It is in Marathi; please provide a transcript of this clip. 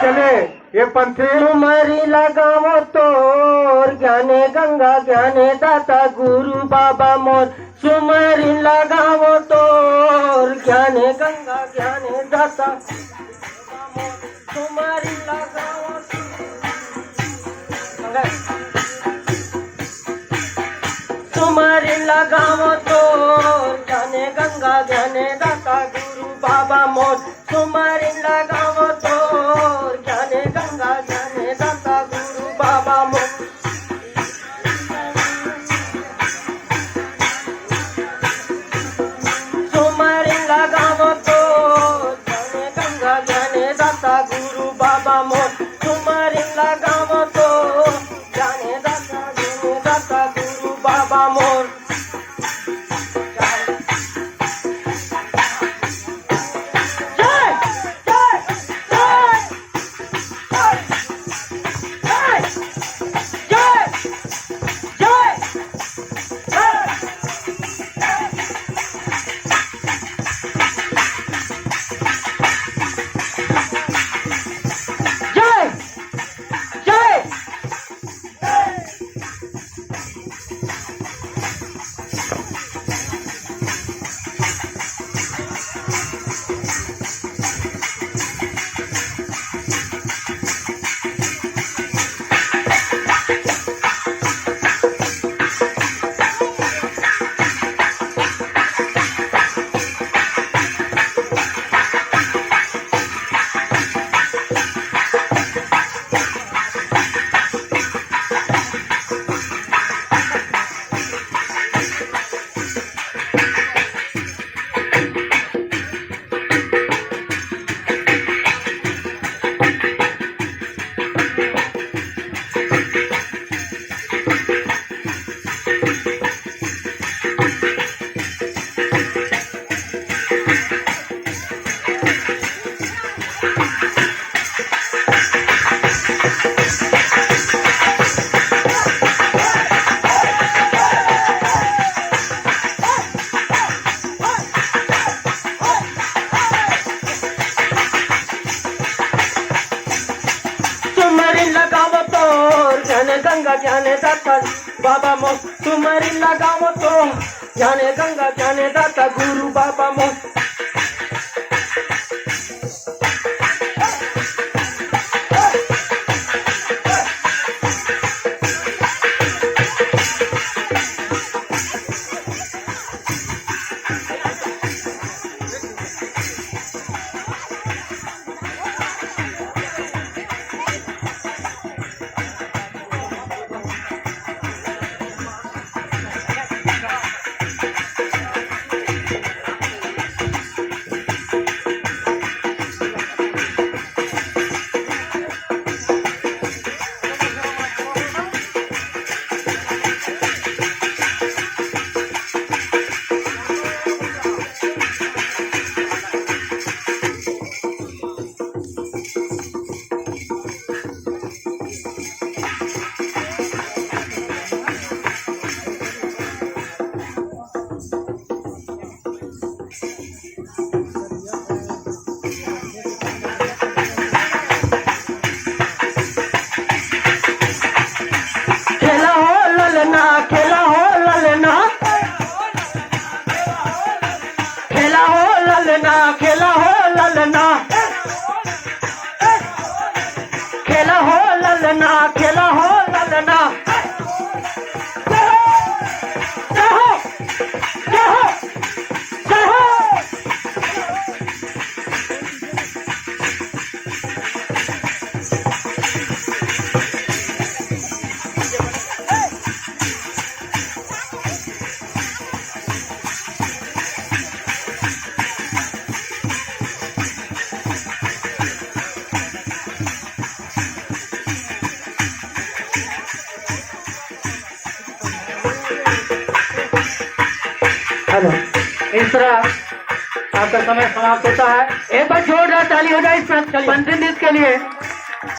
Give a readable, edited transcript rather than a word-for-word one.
चले ये पंथी सुमरी लगावो तोर ज्ञाने गंगा ज्ञाने दाता गुरु बाबा मोर सुमरी लगावो तोर ज्ञाने गंगा ज्ञाने दाता सुमरी लगावो सुमरी लगावो तोर ज्ञाने गंगा ज्ञाने दाता गुरु बाबा मोर सुमरी लगावो तोर ज्ञाने गंगा ज्ञाने दाता गुरु बाबा मोर सुमरी लगावो तोर ज्ञाने गंगा ज्ञाने दाता गुरु बाबा मोर सुमरी लगावो तोर ज्ञाने दाता गुरु बाबा मोर गंगा ज्ञाने दाता बाबा मोर सुमरी लगावो तो ज्ञाने गंगा ज्ञाने दाता गुरु बाबा मोर खेला हो ललना खेला हो ललना खेला हो ललना खेला हो ललना खेला हो ललना हेलो, इस तरह आपका समय समाप्त होता है। एक बार जोरदार ताली हो जाए इस पंद्रह मिनट के लिए।